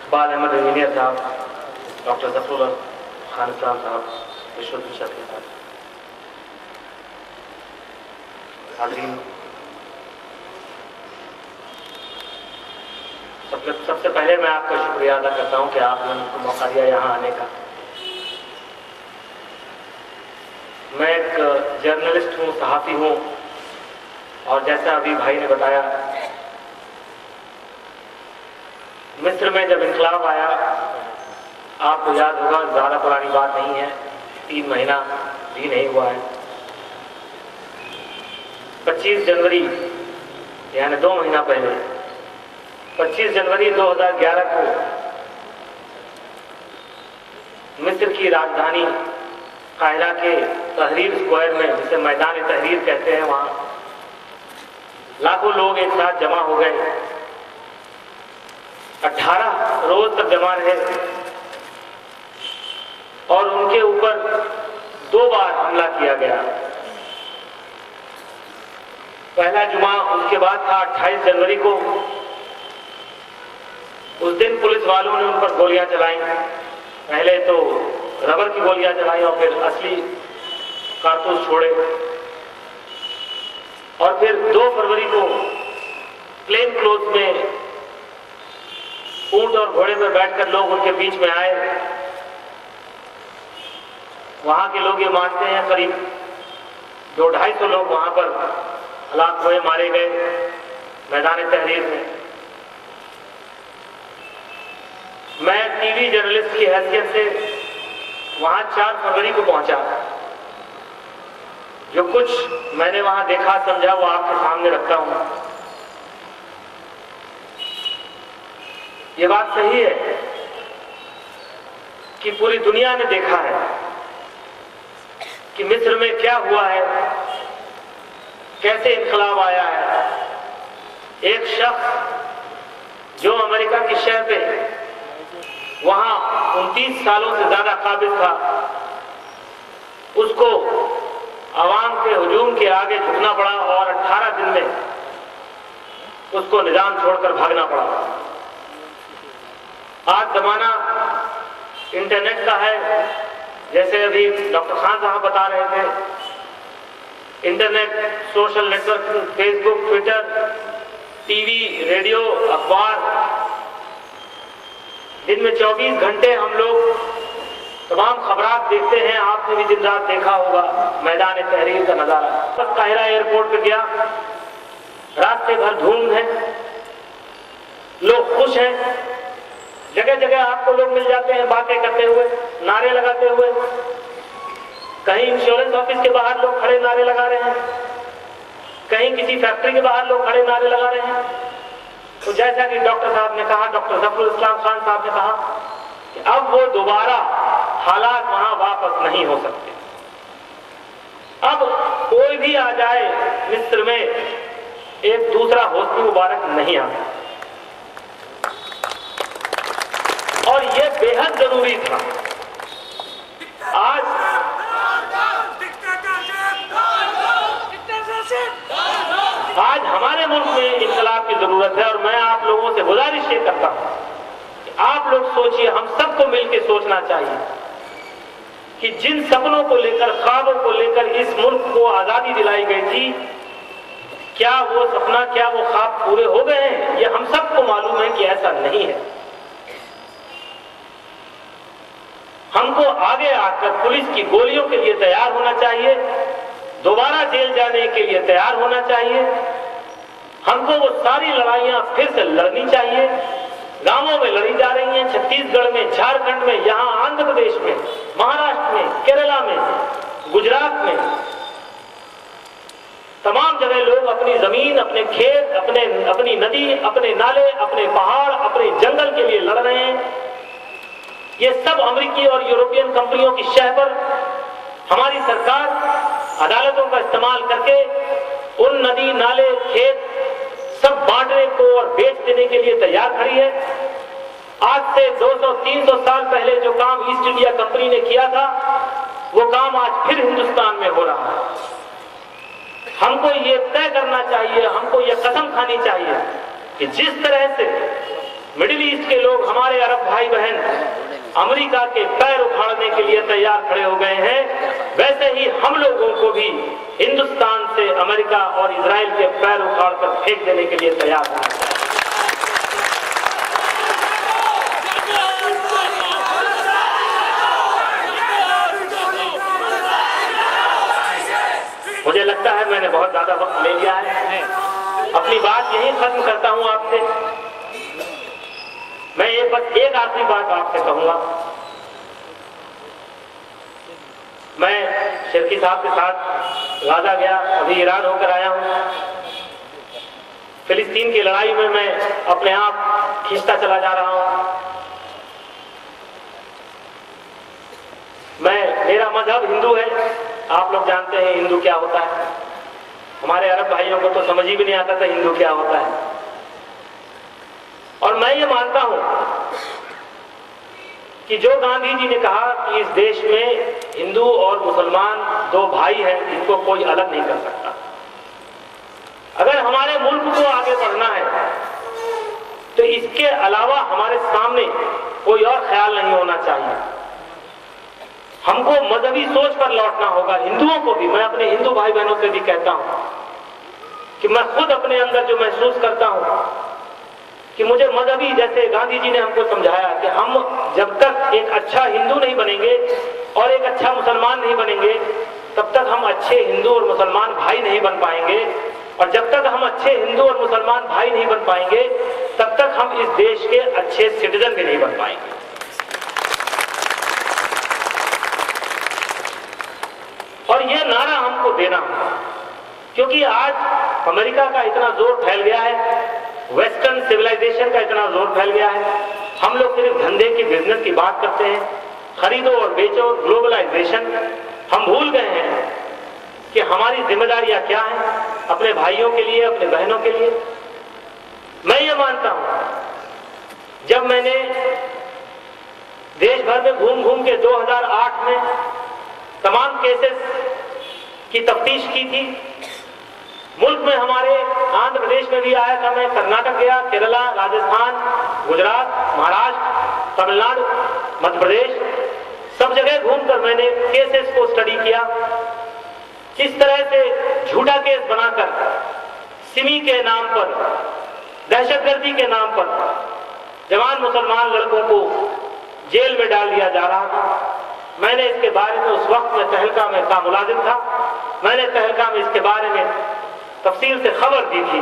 Iqbal Ahmad engineer साहब, doctor Zafarul Khan साहब, विश्वभूषण के साथ हाज़रीन, सबसे पहले मैं आपका शुक्रिया अदा करता हूं कि आपने मुझको मौका दिया यहाँ आने का। मैं एक जर्नलिस्ट हूँ, सहाफ़ी हूँ, और जैसा अभी भाई ने बताया, मिस्र में जब इंकलाब आया, आपको याद होगा, ज़्यादा पुरानी बात नहीं है, 3 महीना भी नहीं हुआ है। 25 जनवरी यानी 2 महीना पहले, 25 जनवरी 2011 को मिस्र की राजधानी काहिरा के तहरीर स्क्वायर में, जिसे मैदान तहरीर कहते हैं, वहाँ लाखों लोग एक साथ जमा हो गए। 18 रोज तक जमा रहे और उनके ऊपर 2 बार हमला किया गया। पहला जुमा उसके बाद था 28 जनवरी को। उस दिन पुलिस वालों ने उन पर गोलियां चलाई। पहले तो रबर की गोलियां चलाई और फिर असली कारतूस छोड़े। और फिर 2 फरवरी को प्लेन क्लोथ में ऊंट और घोड़े पर बैठकर लोग उनके बीच में आए। वहां के लोग ये मानते हैं करीब 200-250 लोग वहां पर हलाक हुए, मारे गए मैदान तहरीर में। मैं टीवी जर्नलिस्ट की हैसियत से वहां 4 फरवरी को पहुंचा। जो कुछ मैंने वहां देखा समझा वो आपके सामने रखता हूं। ये बात सही है कि पूरी दुनिया ने देखा है कि मिस्र में क्या हुआ है, कैसे इनकलाब आया है। एक शख्स जो अमेरिका की शहर पे वहां 29 सालों से ज्यादा काबिज था, उसको आवाम के हुजूम के आगे झुकना पड़ा और 18 दिन में उसको निजाम छोड़कर भागना पड़ा। आज जमाना इंटरनेट का है, जैसे अभी डॉक्टर खान साहब बता रहे थे। Internet, social network, Facebook, Twitter, TV, radio, अखबार, दिन में 24 घंटे हम लोग तमाम खबरात देखते हैं। आपने भी दिन रात देखा होगा मैदान तहरीर का नजारा। बस काहिरा एयरपोर्ट पे गया, रास्ते भर धूम है, लोग खुश हैं। जगह जगह आपको लोग मिल जाते हैं बातें करते हुए, नारे लगाते हुए। कहीं इंश्योरेंस ऑफिस के बाहर लोग खड़े नारे लगा रहे हैं, कहीं किसी फैक्ट्री के बाहर लोग खड़े नारे लगा रहे हैं। तो जैसा कि डॉक्टर साहब ने कहा, डॉक्टर जफरुल खान साहब ने कहा कि अब वो दोबारा हालात वहां वापस नहीं हो सकते। अब कोई भी आ जाए मिस्र में, एक दूसरा होस्नी मुबारक नहीं आता। और ये बेहद जरूरी था। आज हमारे मुल्क में इंकलाब की जरूरत है। और मैं आप लोगों से गुजारिश ये करता हूं कि आप लोग सोचिए, हम सबको मिलकर सोचना चाहिए कि जिन सपनों को लेकर, ख्वाबों को लेकर इस मुल्क को आजादी दिलाई गई थी, क्या वो सपना, क्या वो ख्वाब पूरे हो गए हैं? ये हम सबको मालूम है कि ऐसा नहीं है। हमको आगे आकर पुलिस की गोलियों के लिए तैयार होना चाहिए, दोबारा जेल जाने के लिए तैयार होना चाहिए। हमको वो सारी लड़ाइयां फिर से लड़नी चाहिए। गांवों में लड़ी जा रही हैं, छत्तीसगढ़ में, झारखंड में, यहाँ आंध्र प्रदेश में, महाराष्ट्र में, केरला में, गुजरात में, तमाम जगह लोग अपनी जमीन, अपने खेत, अपनी नदी, अपने नाले, अपने पहाड़, अपने जंगल के लिए लड़ रहे हैं। ये सब अमेरिकी और यूरोपियन कंपनियों की शह पर हमारी सरकार अदालतों का इस्तेमाल करके उन नदी, नाले, खेत सब बांटने को और बेच देने के लिए तैयार खड़ी है। आज से 200-300 साल पहले जो काम ईस्ट इंडिया कंपनी ने किया था, वो काम आज फिर हिंदुस्तान में हो रहा है। हमको ये तय करना चाहिए, हमको ये कसम खानी चाहिए कि जिस तरह से मिडिल ईस्ट के लोग, हमारे अरब भाई बहन अमेरिका के पैर उखाड़ने के लिए तैयार खड़े हो गए हैं, वैसे ही हम लोगों को भी हिंदुस्तान से अमेरिका और इजराइल के पैर उखाड़कर फेंक देने के लिए तैयार होना चाहिए। मुझे लगता है मैंने बहुत ज्यादा वक्त ले लिया है, अपनी बात यहीं खत्म करता हूं आपसे। मैं एक आखिरी बात आपसे कहूंगा। मैं शेरकी साहब के साथ गाजा गया, अभी ईरान होकर आया हूं। फिलिस्तीन की लड़ाई में मैं अपने आप खींचता चला जा रहा हूं। मेरा मजहब हिंदू है, आप लोग जानते हैं हिंदू क्या होता है। हमारे अरब भाइयों को तो समझ ही भी नहीं आता था हिंदू क्या होता है। और मैं ये मानता हूं कि जो गांधी जी ने कहा कि इस देश में हिंदू और मुसलमान दो भाई हैं, इनको कोई अलग नहीं कर सकता। अगर हमारे मुल्क को आगे बढ़ना है तो इसके अलावा हमारे सामने कोई और ख्याल नहीं होना चाहिए। हमको मजहबी सोच पर लौटना होगा। हिंदुओं को भी, मैं अपने हिंदू भाई बहनों से भी कहता हूं कि मैं खुद अपने अंदर जो महसूस करता हूं कि मुझे मजहबी, जैसे गांधी जी ने हमको समझाया कि हम जब तक एक अच्छा हिंदू नहीं बनेंगे और एक अच्छा मुसलमान नहीं बनेंगे, तब तक हम अच्छे हिंदू और मुसलमान भाई नहीं बन पाएंगे। और जब तक हम अच्छे हिंदू और मुसलमान भाई नहीं बन पाएंगे, तब तक हम इस देश के अच्छे सिटीजन भी नहीं बन पाएंगे। और यह नारा हमको देना होगा, क्योंकि आज अमेरिका का इतना जोर फैल गया है, वेस्टर्न सिविलाइजेशन का इतना जोर फैल गया है। हम लोग सिर्फ धंधे की, बिजनेस की बात करते हैं, खरीदो और बेचो, ग्लोबलाइजेशन। हम भूल गए हैं कि हमारी जिम्मेदारियां क्या हैं अपने भाइयों के लिए, अपने बहनों के लिए। मैं ये मानता हूं, जब मैंने देश भर में घूम घूम के 2008 में तमाम केसेस की तफ्तीश की थी, मुल्क में हमारे आंध्र प्रदेश में भी आया था, मैं कर्नाटक गया, केरला, राजस्थान, गुजरात, महाराष्ट्र, तमिलनाडु, मध्य प्रदेश, सब जगह घूमकर मैंने केसेस को स्टडी किया। किस तरह से झूठा केस बनाकर सिमी के नाम पर, दहशतगर्दी के नाम पर जवान मुसलमान लड़कों को जेल में डाल दिया जा रहा था। मैंने इसके बारे में, उस वक्त में तहलका में का मुलाजिम था, मैंने तहलका में इसके बारे में तफसील से खबर दी थी।